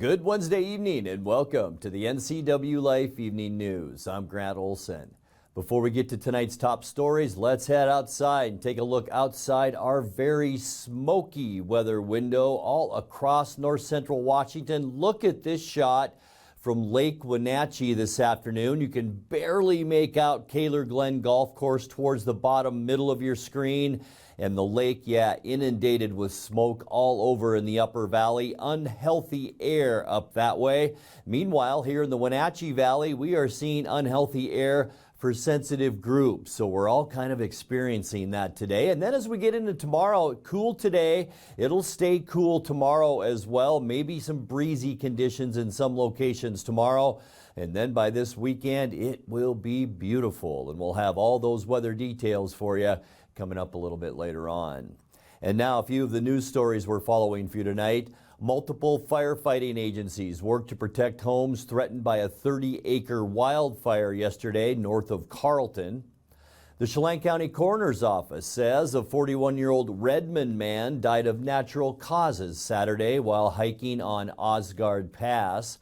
Good Wednesday evening and welcome to the NCWLIFE Evening News. I'm Grant Olson. Before we get to tonight's top stories, let's head outside and take a look outside our very smoky weather window all across north central Washington. Look at this shot from Lake Wenatchee this afternoon. You can barely make out Kaler Glen Golf Course towards the bottom middle of your screen. And the lake, inundated with smoke all over in the upper valley. Unhealthy air up that way. Meanwhile, here in the Wenatchee Valley, we are seeing unhealthy air for sensitive groups. So we're all kind of experiencing that today. And then as we get into tomorrow, cool today. It'll stay cool tomorrow as well. Maybe some breezy conditions in some locations tomorrow. And then by this weekend, it will be beautiful. And we'll have all those weather details for you coming up a little bit later on. And now a few of the news stories we're following for you tonight. Multiple firefighting agencies worked to protect homes threatened by a 30-acre wildfire yesterday north of Carlton. The Chelan County Coroner's Office says a 41-year-old Redmond man died of natural causes Saturday while hiking on Aasgard Pass.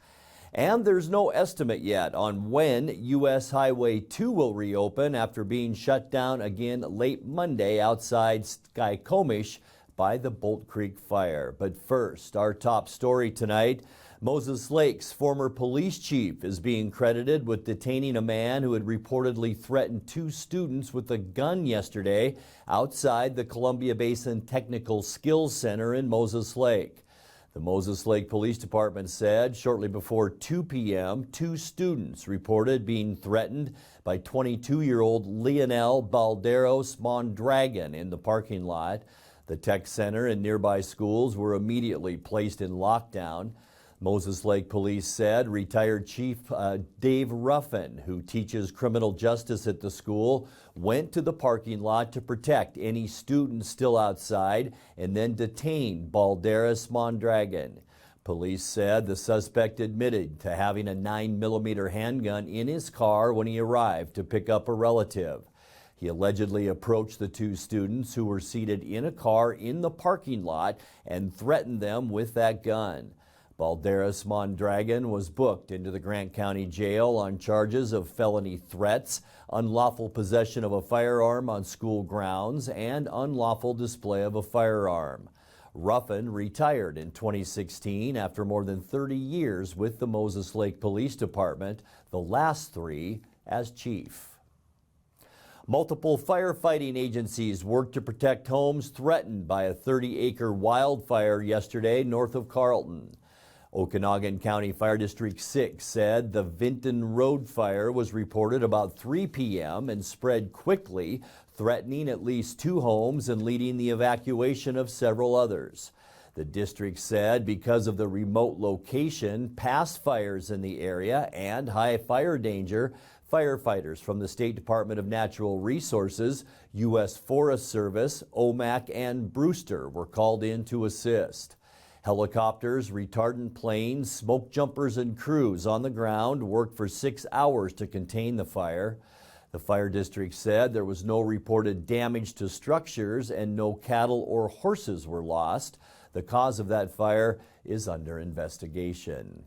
And there's no estimate yet on when U.S. Highway 2 will reopen after being shut down again late Monday outside Skykomish by the Bolt Creek fire. But first, our top story tonight. Moses Lake's former police chief is being credited with detaining a man who had reportedly threatened two students with a gun yesterday outside the Columbia Basin Technical Skills Center in Moses Lake. The Moses Lake Police Department said shortly before 2 p.m., two students reported being threatened by 22-year-old Lionel Balderos Mondragon in the parking lot. The tech center and nearby schools were immediately placed in lockdown. Moses Lake Police said retired Chief Dave Ruffin, who teaches criminal justice at the school, went to the parking lot to protect any students still outside and then detained Balderos Mondragon. Police said the suspect admitted to having a 9mm handgun in his car when he arrived to pick up a relative. He allegedly approached the two students who were seated in a car in the parking lot and threatened them with that gun. Balderos Mondragon was booked into the Grant County Jail on charges of felony threats, unlawful possession of a firearm on school grounds, and unlawful display of a firearm. Ruffin retired in 2016 after more than 30 years with the Moses Lake Police Department, the last 3 as chief. Multiple firefighting agencies worked to protect homes threatened by a 30-acre wildfire yesterday north of Carlton. Okanagan County Fire District 6 said the Vinton Road fire was reported about 3 p.m. and spread quickly, threatening at least 2 homes and leading the evacuation of several others. The district said because of the remote location, past fires in the area, and high fire danger, firefighters from the State Department of Natural Resources, U.S. Forest Service, OMAC, and Brewster were called in to assist. Helicopters, retardant planes, smoke jumpers, and crews on the ground worked for 6 hours to contain the fire. The fire district said there was no reported damage to structures and no cattle or horses were lost. The cause of that fire is under investigation.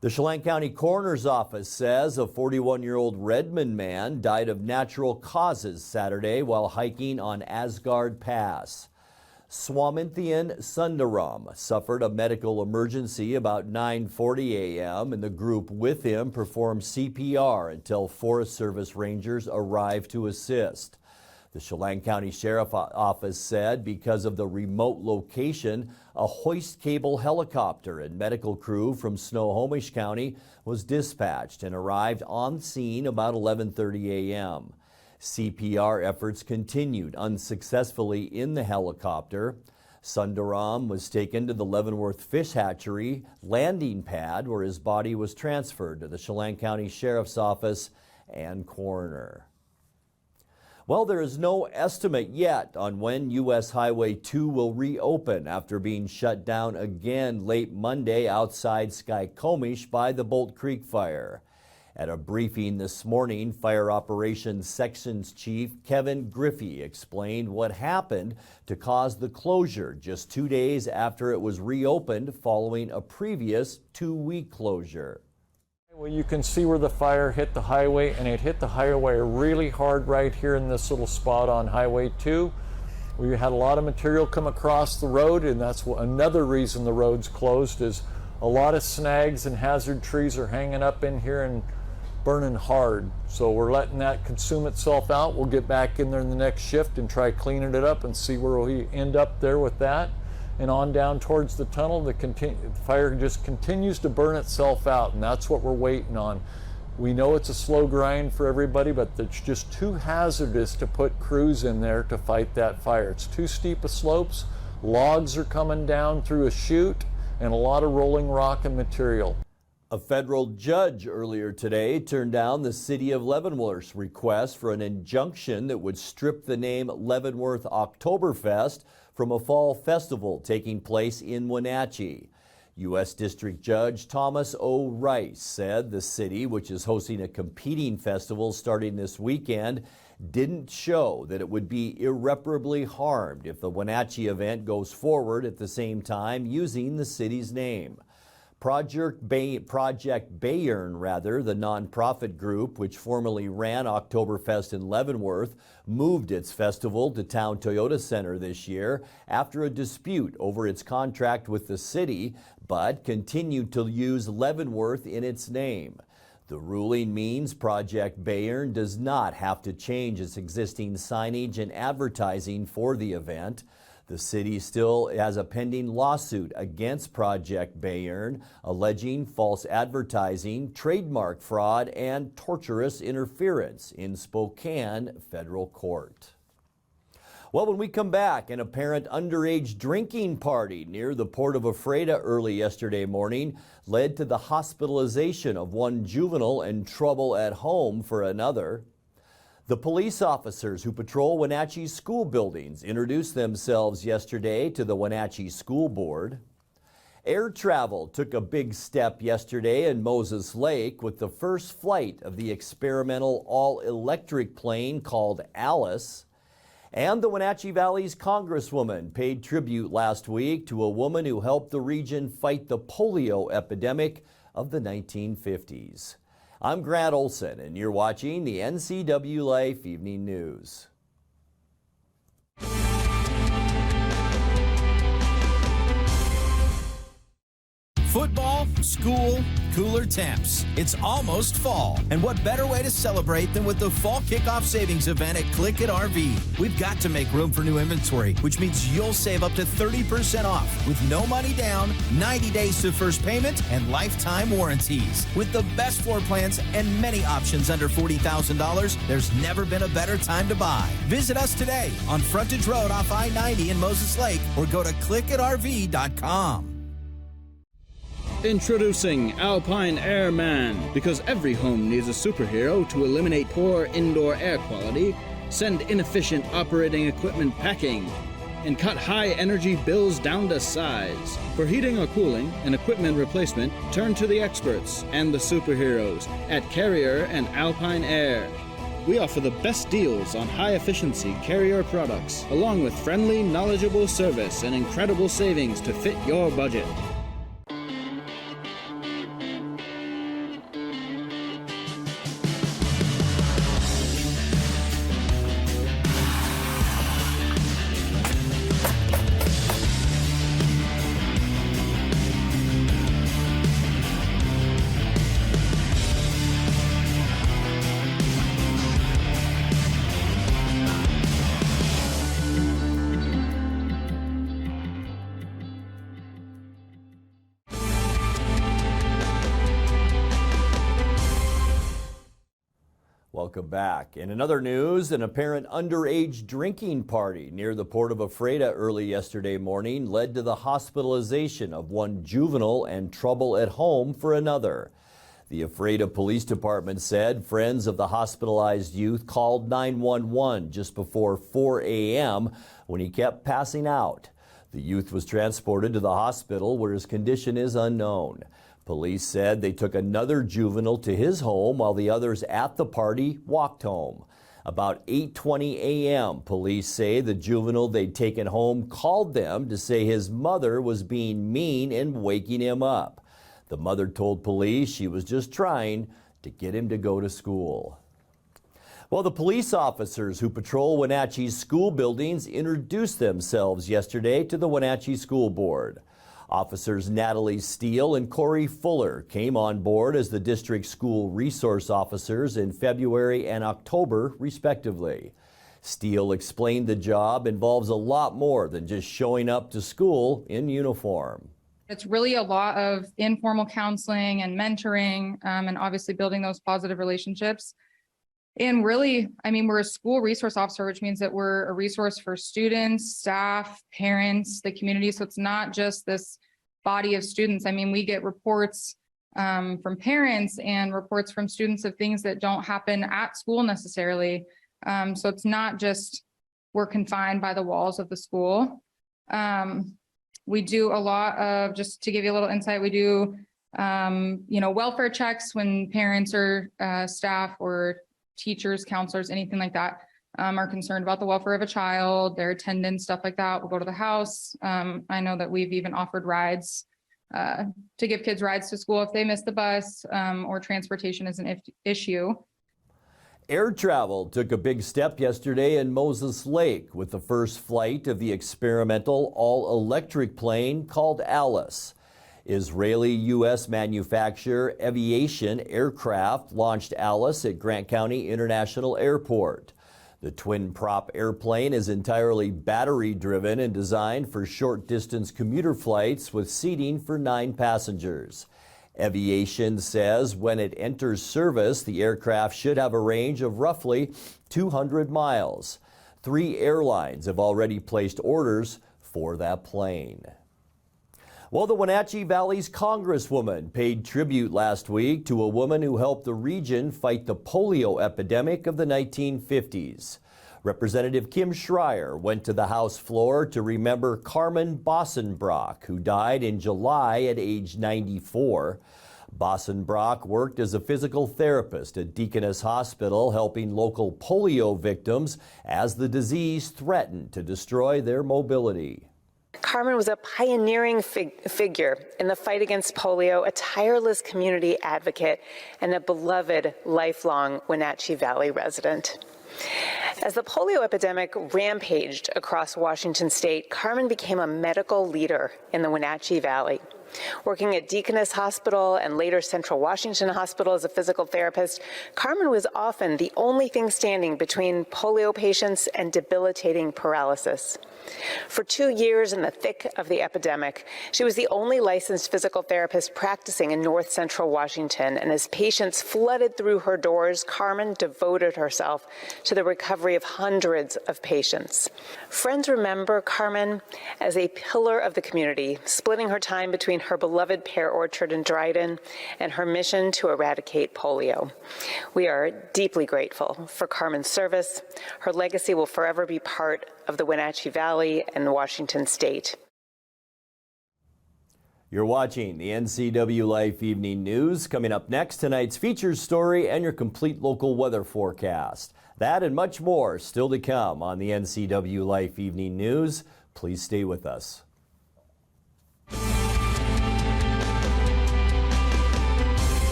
The Chelan County Coroner's Office says a 41-year-old Redmond man died of natural causes Saturday while hiking on Aasgard Pass. Swaminthian Sundaram suffered a medical emergency about 9:40 a.m. and the group with him performed CPR until Forest Service rangers arrived to assist. The Chelan County Sheriff's Office said because of the remote location, a hoist cable helicopter and medical crew from Snohomish County was dispatched and arrived on scene about 11:30 a.m. CPR efforts continued unsuccessfully in the helicopter. Sundaram was taken to the Leavenworth Fish Hatchery landing pad where his body was transferred to the Chelan County Sheriff's Office and coroner. Well, there is no estimate yet on when U.S. Highway 2 will reopen after being shut down again late Monday outside Skykomish by the Bolt Creek fire. At a briefing this morning, Fire Operations Sections Chief Kevin Griffey explained what happened to cause the closure just 2 days after it was reopened following a previous 2-week closure. Well, you can see where the fire hit the highway, and it hit the highway really hard right here in this little spot on Highway 2. We had a lot of material come across the road, and that's another reason the road's closed, is a lot of snags and hazard trees are hanging up in here and burning hard. So we're letting that consume itself out. We'll get back in there in the next shift and try cleaning it up and see where we end up there with that. And on down towards the tunnel, the fire just continues to burn itself out, and that's what we're waiting on. We know it's a slow grind for everybody, but it's just too hazardous to put crews in there to fight that fire. It's too steep of slopes, logs are coming down through a chute, and a lot of rolling rock and material. A federal judge earlier today turned down the city of Leavenworth's request for an injunction that would strip the name Leavenworth Oktoberfest from a fall festival taking place in Wenatchee. U.S. District Judge Thomas O. Rice said the city, which is hosting a competing festival starting this weekend, didn't show that it would be irreparably harmed if the Wenatchee event goes forward at the same time using the city's name. Project Bayern, the nonprofit group which formerly ran Oktoberfest in Leavenworth, moved its festival to Town Toyota Center this year after a dispute over its contract with the city, but continued to use Leavenworth in its name. The ruling means Project Bayern does not have to change its existing signage and advertising for the event. The city still has a pending lawsuit against Project Bayern, alleging false advertising, trademark fraud, and torturous interference in Spokane federal court. Well, when we come back, an apparent underage drinking party near the port of Ephrata early yesterday morning led to the hospitalization of one juvenile and trouble at home for another. The police officers who patrol Wenatchee school buildings introduced themselves yesterday to the Wenatchee School Board. Air travel took a big step yesterday in Moses Lake with the first flight of the experimental all-electric plane called Alice. And the Wenatchee Valley's Congresswoman paid tribute last week to a woman who helped the region fight the polio epidemic of the 1950s. I'm Grant Olson, and you're watching the NCWLIFE Evening News. Football, school, cooler temps. It's almost fall. And what better way to celebrate than with the Fall Kickoff Savings Event at Click It RV. We've got to make room for new inventory, which means you'll save up to 30% off with no money down, 90 days to first payment, and lifetime warranties. With the best floor plans and many options under $40,000, there's never been a better time to buy. Visit us today on Frontage Road off I-90 in Moses Lake or go to clickitrv.com. Introducing Alpine Airman. Because every home needs a superhero to eliminate poor indoor air quality, send inefficient operating equipment packing, and cut high energy bills down to size. For heating or cooling and equipment replacement, turn to the experts and the superheroes at Carrier and Alpine Air. We offer the best deals on high-efficiency Carrier products, along with friendly, knowledgeable service and incredible savings to fit your budget. Welcome back. In another news, an apparent underage drinking party near the port of Ephrata early yesterday morning led to the hospitalization of one juvenile and trouble at home for another. The Ephrata Police Department said friends of the hospitalized youth called 911 just before 4 a.m. when he kept passing out. The youth was transported to the hospital where his condition is unknown. Police said they took another juvenile to his home while the others at the party walked home. About 8:20 a.m., police say the juvenile they'd taken home called them to say his mother was being mean and waking him up. The mother told police she was just trying to get him to go to school. Well, the police officers who patrol Wenatchee's school buildings introduced themselves yesterday to the Wenatchee School Board. Officers Natalie Steele and Corey Fuller came on board as the district school resource officers in February and October, respectively. Steele explained the job involves a lot more than just showing up to school in uniform. It's really a lot of informal counseling and mentoring, and obviously building those positive relationships. And really, I mean, we're a school resource officer, which means that we're a resource for students, staff, parents, the community. So it's not just this body of students. I mean, we get reports from parents and reports from students of things that don't happen at school necessarily. So it's not just we're confined by the walls of the school. We do a lot of, just to give you a little insight, we do, welfare checks when parents or staff or teachers, counselors, anything like that, are concerned about the welfare of a child, their attendance, stuff like that. We'll go to the house. I know that we've even offered rides to give kids rides to school if they miss the bus, or transportation is an issue. Air travel took a big step yesterday in Moses Lake with the first flight of the experimental all-electric plane called Alice. Israeli-U.S. manufacturer Aviation Aircraft launched Alice at Grant County International Airport. The twin-prop airplane is entirely battery-driven and designed for short-distance commuter flights with seating for 9 passengers. Aviation says when it enters service, the aircraft should have a range of roughly 200 miles. 3 airlines have already placed orders for that plane. Well, the Wenatchee Valley's Congresswoman paid tribute last week to a woman who helped the region fight the polio epidemic of the 1950s. Representative Kim Schreier went to the House floor to remember Carmen Bossenbrock, who died in July at age 94. Bossenbrock worked as a physical therapist at Deaconess Hospital, helping local polio victims as the disease threatened to destroy their mobility. Carmen was a pioneering figure in the fight against polio, a tireless community advocate, and a beloved lifelong Wenatchee Valley resident. As the polio epidemic rampaged across Washington state, Carmen became a medical leader in the Wenatchee Valley. Working at Deaconess Hospital and later Central Washington Hospital as a physical therapist, Carmen was often the only thing standing between polio patients and debilitating paralysis. For 2 years in the thick of the epidemic, she was the only licensed physical therapist practicing in North Central Washington, and as patients flooded through her doors, Carmen devoted herself to the recovery of hundreds of patients. Friends remember Carmen as a pillar of the community, splitting her time between her beloved pear orchard in Dryden and her mission to eradicate polio. We are deeply grateful for Carmen's service. Her legacy will forever be part of the Wenatchee Valley and Washington state. You're watching the NCWLIFE Evening News. Coming up next, tonight's featured story and your complete local weather forecast. That and much more still to come on the NCWLIFE Evening News. Please stay with us.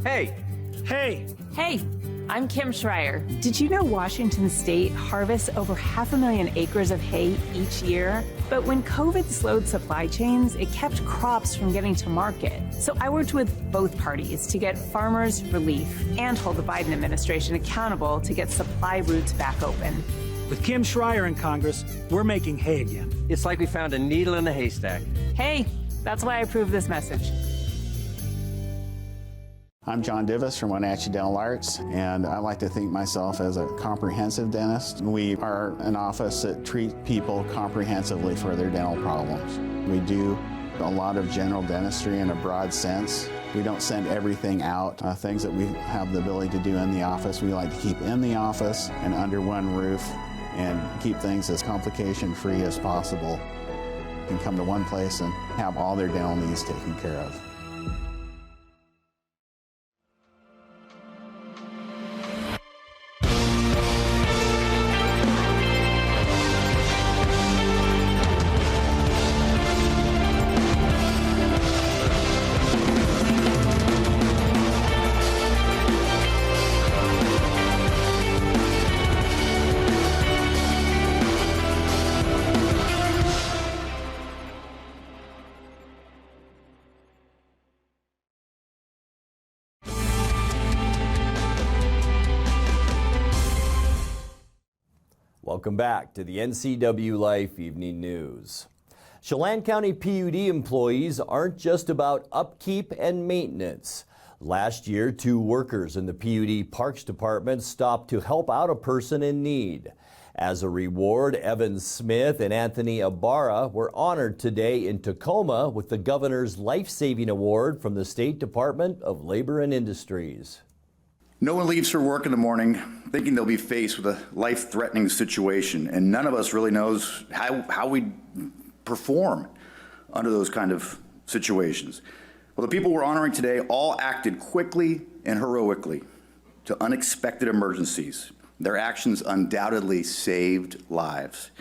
Hey! Hey! Hey, I'm Kim Schreier. Did you know Washington State harvests over 500,000 acres of hay each year? But when COVID slowed supply chains, it kept crops from getting to market. So I worked with both parties to get farmers relief and hold the Biden administration accountable to get supply routes back open. With Kim Schreier in Congress, we're making hay again. It's like we found a needle in a haystack. Hey, that's why I approve this message. I'm John Divis from Wenatchee Dental Arts, and I like to think myself as a comprehensive dentist. We are an office that treats people comprehensively for their dental problems. We do a lot of general dentistry in a broad sense. We don't send everything out. Things that we have the ability to do in the office, we like to keep in the office and under one roof and keep things as complication-free as possible. can come to one place and have all their dental needs taken care of. Welcome back to the NCWLIFE Evening News. Chelan County PUD employees aren't just about upkeep and maintenance. Last year, 2 workers in the PUD Parks Department stopped to help out a person in need. As a reward, Evan Smith and Anthony Ibarra were honored today in Tacoma with the Governor's Life-Saving Award from the State Department of Labor and Industries. No one leaves for work in the morning thinking they'll be faced with a life-threatening situation, and none of us really knows how we perform under those kind of situations. Well, the people we're honoring today all acted quickly and heroically to unexpected emergencies. Their actions undoubtedly saved lives.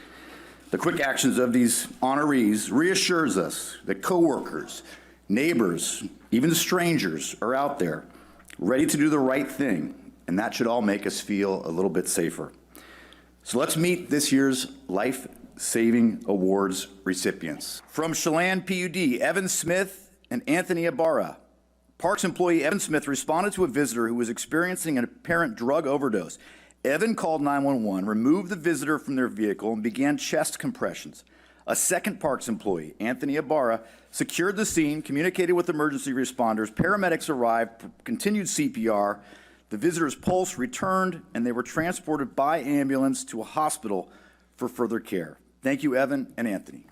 The quick actions of these honorees reassures us that coworkers, neighbors, even strangers are out there ready to do the right thing, and that should all make us feel a little bit safer. So let's meet this year's Life-Saving Awards recipients. From Chelan PUD, Evan Smith and Anthony Ibarra. Parks employee Evan Smith responded to a visitor who was experiencing an apparent drug overdose. Evan called 911, removed the visitor from their vehicle, and began chest compressions. A second Parks employee, Anthony Ibarra, secured the scene, communicated with emergency responders. Paramedics arrived, continued CPR. The visitor's pulse returned, and they were transported by ambulance to a hospital for further care. Thank you, Evan and Anthony.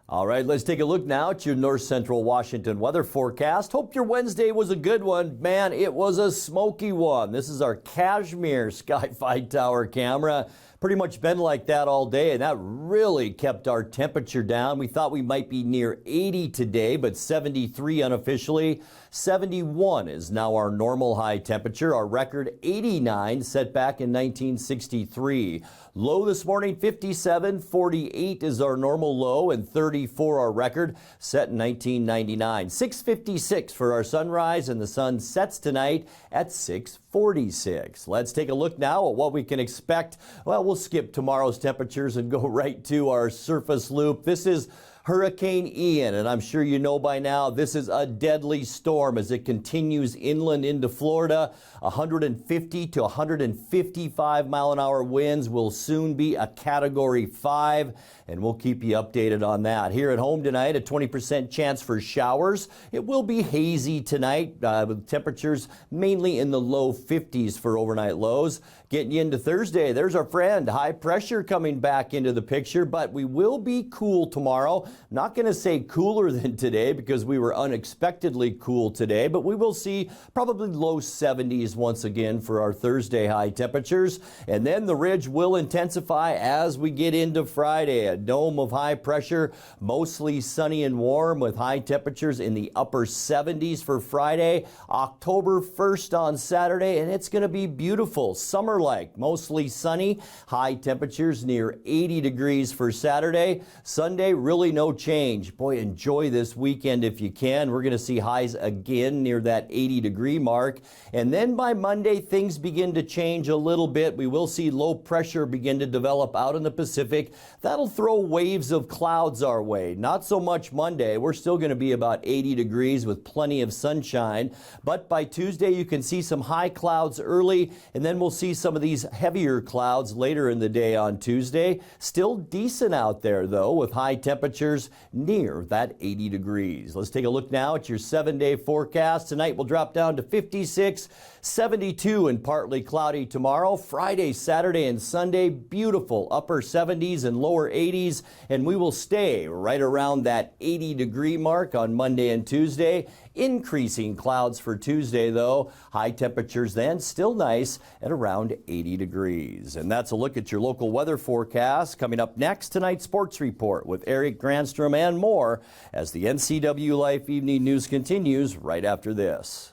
All right, let's take a look now at your North Central Washington weather forecast. Hope your Wednesday was a good one. Man, it was a smoky one. This is our Cashmere Sky-Fi Tower camera. Pretty much been like that all day, and that really kept our temperature down. We thought we might be near 80 today, but 73 unofficially. 71 is now our normal high temperature. Our record 89 set back in 1963. Low this morning 57, 48 is our normal low, and 34 our record set in 1999. 6:56 for our sunrise, and the sun sets tonight at 6:46. Let's take a look now at what we can expect. Well, we'll skip tomorrow's temperatures and go right to our surface loop. This is Hurricane Ian, and I'm sure you know by now this is a deadly storm as it continues inland into Florida. 150 to 155 mile an hour winds will soon be a Category 5, and we'll keep you updated on that. Here at home tonight, a 20% chance for showers. It will be hazy tonight with temperatures mainly in the low 50s for overnight lows. Getting you into Thursday, there's our friend. High pressure coming back into the picture, but we will be cool tomorrow. Not going to say cooler than today because we were unexpectedly cool today, but we will see probably low 70s once again for our Thursday high temperatures. And then the ridge will intensify as we get into Friday. A dome of high pressure, mostly sunny and warm with high temperatures in the upper 70s for Friday. October 1st on Saturday, and it's going to be beautiful. Summer-like, mostly sunny. High temperatures near 80 degrees for Saturday. Sunday, really no change. Boy, enjoy this weekend if you can. We're going to see highs again near that 80-degree mark. And then by Monday, things begin to change a little bit. We will see low pressure begin to develop out in the Pacific. That'll throw waves of clouds our way. Not so much Monday. We're still going to be about 80 degrees with plenty of sunshine. But by Tuesday, you can see some high clouds early, and then we'll see some some of these heavier clouds later in the day on Tuesday. Still decent out there, though, with high temperatures near that 80 degrees. Let's take a look now at your 7-day forecast. Tonight will drop down to 56, 72 and partly cloudy tomorrow. Friday, Saturday, and Sunday, beautiful upper 70s and lower 80s, and we will stay right around that 80-degree mark on Monday and Tuesday. Increasing clouds for Tuesday, though. High temperatures then still nice at around 80 degrees. And that's a look at your local weather forecast. Coming up next, tonight's sports report with Eric Granstrom and more as the NCWLIFE Evening News continues right after this.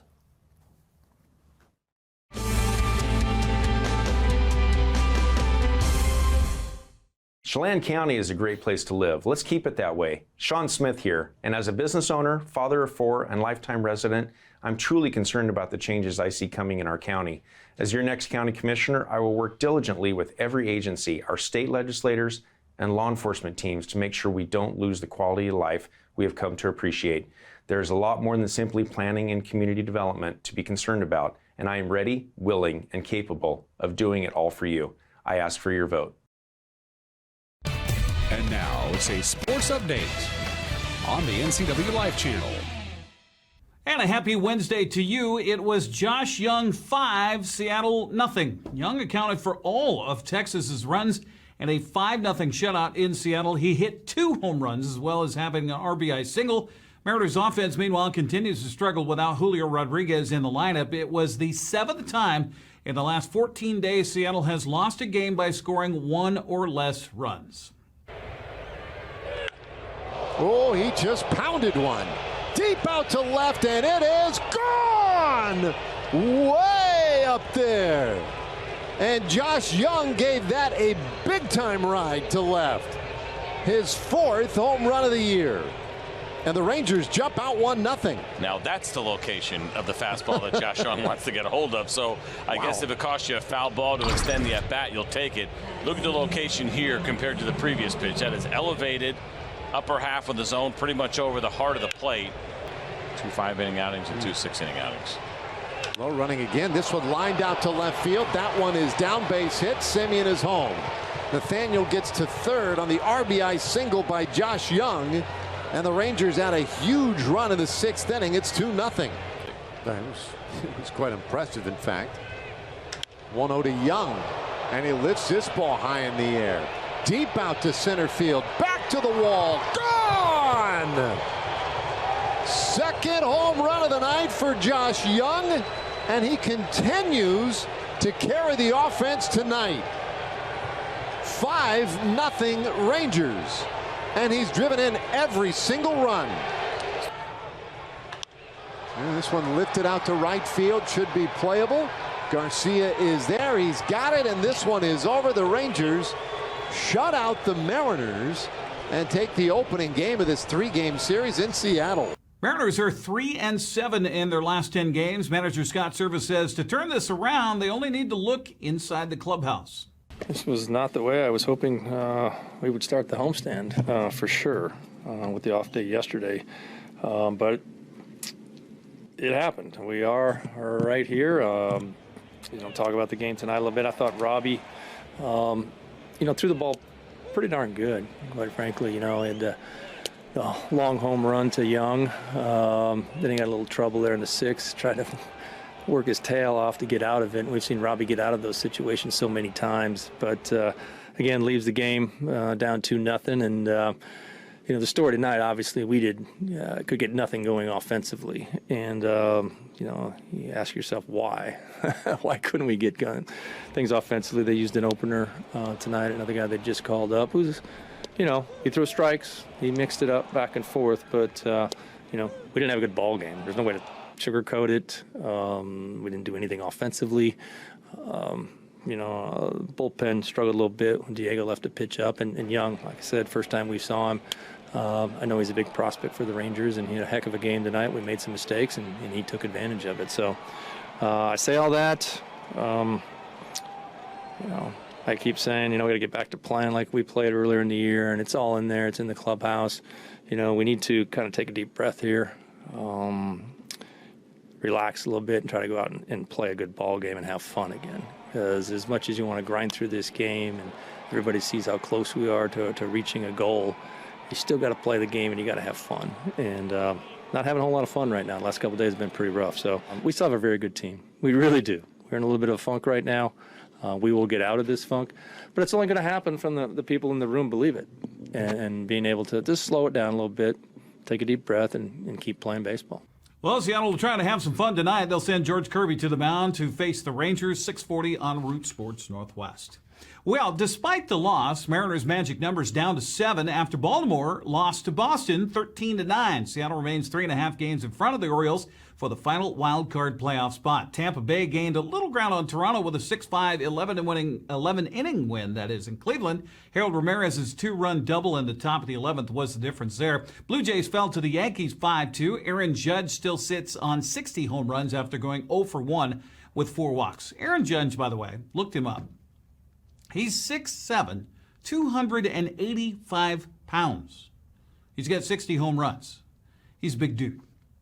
Chelan County is a great place to live. Let's keep it that way. Sean Smith here, and as a business owner, father of 4, and lifetime resident, I'm truly concerned about the changes I see coming in our county. As your next county commissioner, I will work diligently with every agency, our state legislators, and law enforcement teams to make sure we don't lose the quality of life we have come to appreciate. There's a lot more than simply planning and community development to be concerned about, and I am ready, willing, and capable of doing it all for you. I ask for your vote. And now it's a sports update on the NCWLIFE channel. And a happy Wednesday to you. It was Josh Young 5, Seattle nothing. Young accounted for all of Texas's runs and a 5-0 shutout in Seattle. He hit 2 home runs as well as having an RBI single. Mariners offense, meanwhile, continues to struggle without Julio Rodriguez in the lineup. It was the 7th time in the last 14 days Seattle has lost a game by scoring 1 or less runs. Oh, he just pounded one. Deep out to left, and it is gone! Way up there. And Josh Young gave that a big-time ride to left. His 4th home run of the year. And the Rangers jump out 1-0. Now that's the location of the fastball that Josh Young wants to get a hold of. So I guess if it costs you a foul ball to extend the at-bat, you'll take it. Look at the location here compared to the previous pitch. That is elevated. Upper half of the zone, pretty much over the heart of the plate. 2 5-inning outings and 2 6-inning outings. Low running again. This one lined out to left field. That one is down, base hit. Simeon is home. Nathaniel gets to 3rd on the RBI single by Josh Young. And the Rangers had a huge run in the 6th inning. It's 2-0. It was quite impressive, in fact. 1-0 to Young. And he lifts this ball high in the air. Deep out to center field. Back to the wall. Gone! 2nd home run of the night for Josh Young. And he continues to carry the offense tonight. 5-0 Rangers. And he's driven in every single run. And this one lifted out to right field. Should be playable. Garcia is there. He's got it. And this one is over. The Rangers shut out the Mariners and take the opening game of this 3-game series in Seattle. Mariners are 3-7 in their last 10 games. Manager Scott Service says to turn this around, they only need to look inside the clubhouse. This was not the way I was hoping we would start the homestand for sure with the off day yesterday. But it happened. We are right here. Talk about the game tonight a little bit. I thought Robbie, threw the ball pretty darn good, quite frankly. He had a long home run to Young. Then he got a little trouble there in the 6th, tried to work his tail off to get out of it. And we've seen Robbie get out of those situations so many times. But, again, leaves the game down 2-0. And, the story tonight, obviously, we could get nothing going offensively. And, you ask yourself why. Why couldn't we get things offensively? They used an opener tonight, another guy they just called up who's, he threw strikes. He mixed it up back and forth. But, we didn't have a good ball game. There's no way to sugarcoat it. We didn't do anything offensively. Bullpen struggled a little bit when Diego left to pitch up. And Young, like I said, first time we saw him. I know he's a big prospect for the Rangers, and he had a heck of a game tonight. We made some mistakes, and he took advantage of it. So I say all that. I keep saying, we got to get back to playing like we played earlier in the year, and it's all in there. It's in the clubhouse. We need to kind of take a deep breath here. Relax a little bit and try to go out and play a good ball game and have fun again. because as much as you want to grind through this game and everybody sees how close we are to reaching a goal, you still got to play the game and you got to have fun. And not having a whole lot of fun right now. The last couple of days have been pretty rough. So we still have a very good team. We really do. We're in a little bit of a funk right now. We will get out of this funk, but it's only going to happen from the people in the room believe it and being able to just slow it down a little bit, take a deep breath, and keep playing baseball. Well, Seattle will try to have some fun tonight. They'll send George Kirby to the mound to face the Rangers, 6:40 on Root Sports Northwest. Well, despite the loss, Mariners' magic numbers down to 7 after Baltimore lost to Boston 13-9. Seattle remains 3.5 games in front of the Orioles for the final wild card playoff spot. Tampa Bay gained a little ground on Toronto with a 6-5 11-inning win, that is, in Cleveland. Harold Ramirez's 2-run double in the top of the 11th was the difference there. Blue Jays fell to the Yankees 5-2. Aaron Judge still sits on 60 home runs after going 0 for 1 with 4 walks. Aaron Judge, by the way, looked him up. He's 6'7", 285 pounds. He's got 60 home runs. He's a big dude.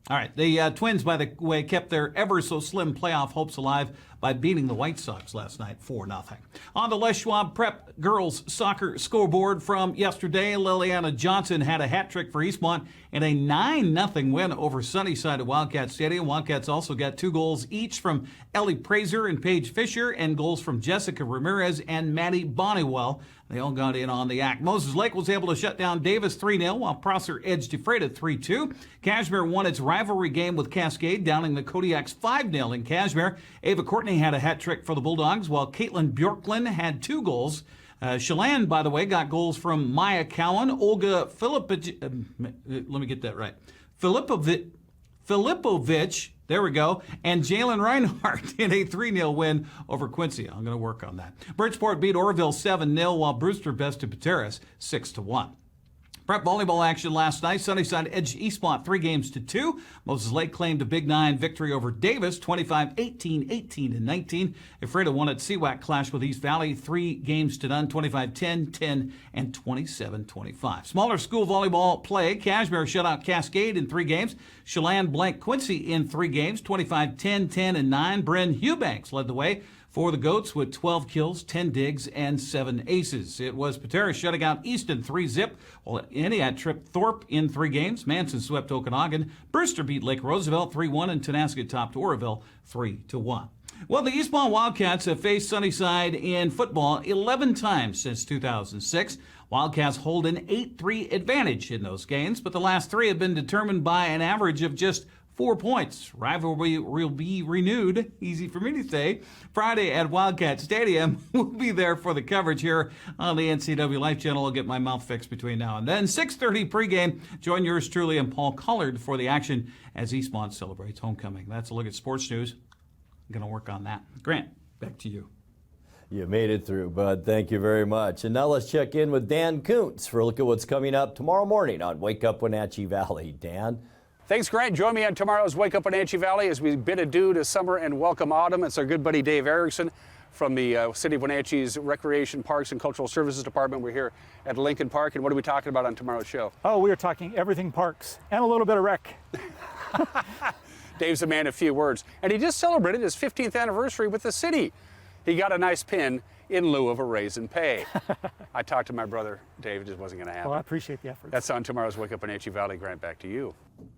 All right, the Twins, by the way, kept their ever-so-slim playoff hopes alive by beating the White Sox last night 4-0. On the Les Schwab Prep girls soccer scoreboard from yesterday, Liliana Johnson had a hat trick for Eastmont and a 9-0 win over Sunnyside at Wildcat Stadium. Wildcats also got 2 goals each from Ellie Prazer and Paige Fisher and goals from Jessica Ramirez and Maddie Bonnewell. They all got in on the act. Moses Lake was able to shut down Davis 3-0, while Prosser edged Ephrata 3-2. Cashmere won its rivalry game with Cascade, downing the Kodiaks 5-0 in Cashmere. Ava Courtney had a hat trick for the Bulldogs, while Caitlin Bjorklund had 2 goals. Chelan, by the way, got goals from Maya Cowan, Olga Filipovich, there we go, and Jalen Reinhardt in a 3-0 win over Quincy. I'm going to work on that. Bridgeport beat Orville 7-0, while Brewster bested Pateras 6-1. Prep volleyball action last night. Sunnyside edged Eastmont 3-2. Moses Lake claimed a Big 9 victory over Davis, 25-18, 18-19. Ephrata won at CWAC clash with East Valley, 3-0, 25-10, 10, and 27-25. Smaller school volleyball play. Cashmere shut out Cascade in 3 games. Chelan blanked Quincy in 3 games, 25-10, 10, and 9. Bryn Eubanks led the way for the Goats with 12 kills, 10 digs, and 7 aces. It was Pateras shutting out Easton 3-0, while Entiat tripped Thorpe in 3 games. Manson swept Okanagan. Brewster beat Lake Roosevelt 3-1, and Tenasket topped Oroville 3-1. Well, the Eastmont Wildcats have faced Sunnyside in football 11 times since 2006. Wildcats hold an 8-3 advantage in those games, but the last 3 have been determined by an average of just 4 points. Rivalry will be renewed, easy for me to say, Friday at Wildcat Stadium. We'll be there for the coverage here on the NCW Life channel. I'll get my mouth fixed between now and then. 6:30 pregame. Join yours truly and Paul Collard for the action as Eastmont celebrates homecoming. That's a look at sports news. I'm going to work on that. Grant, back to you. You made it through, bud. Thank you very much. And now let's check in with Dan Kuntz for a look at what's coming up tomorrow morning on Wake Up Wenatchee Valley. Dan? Thanks, Grant. Join me on tomorrow's Wake Up Wenatchee Valley as we bid adieu to summer and welcome autumn. It's our good buddy Dave Erickson from the City of Wenatchee's Recreation, Parks, and Cultural Services Department. We're here at Lincoln Park, and what are we talking about on tomorrow's show? Oh, we are talking everything parks and a little bit of rec. Dave's a man of few words, and he just celebrated his 15th anniversary with the city. He got a nice pin in lieu of a raise in pay. I talked to my brother, Dave, it just wasn't going to happen. Well, I appreciate the effort. That's on tomorrow's Wake Up Wenatchee Valley. Grant, back to you.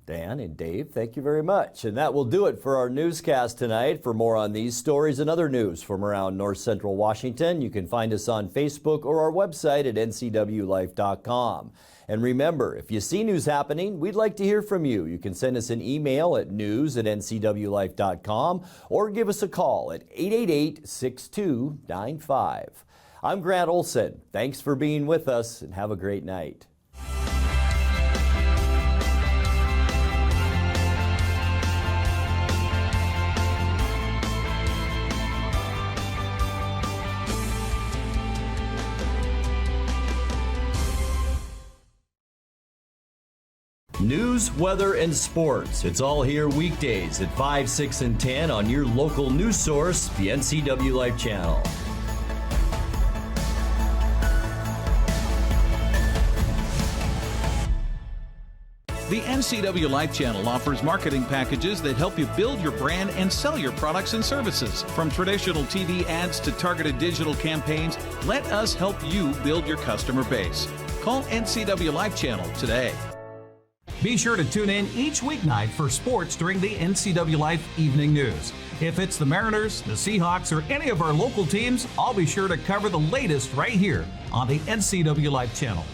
Dan and Dave, thank you very much. And that will do it for our newscast tonight. For more on these stories and other news from around North Central Washington, you can find us on Facebook or our website at ncwlife.com. And remember, if you see news happening, we'd like to hear from you. You can send us an email at news@ncwlife.com or give us a call at 888-6295. I'm Grant Olson. Thanks for being with us and have a great night. News, weather, and sports. It's all here weekdays at 5, 6, and 10 on your local news source, the NCW Life channel. The NCWLIFE channel offers marketing packages that help you build your brand and sell your products and services. From traditional TV ads to targeted digital campaigns, let us help you build your customer base. Call NCWLIFE channel today. Be sure to tune in each weeknight for sports during the NCWLIFE Evening News. If it's the Mariners, the Seahawks, or any of our local teams, I'll be sure to cover the latest right here on the NCWLIFE channel.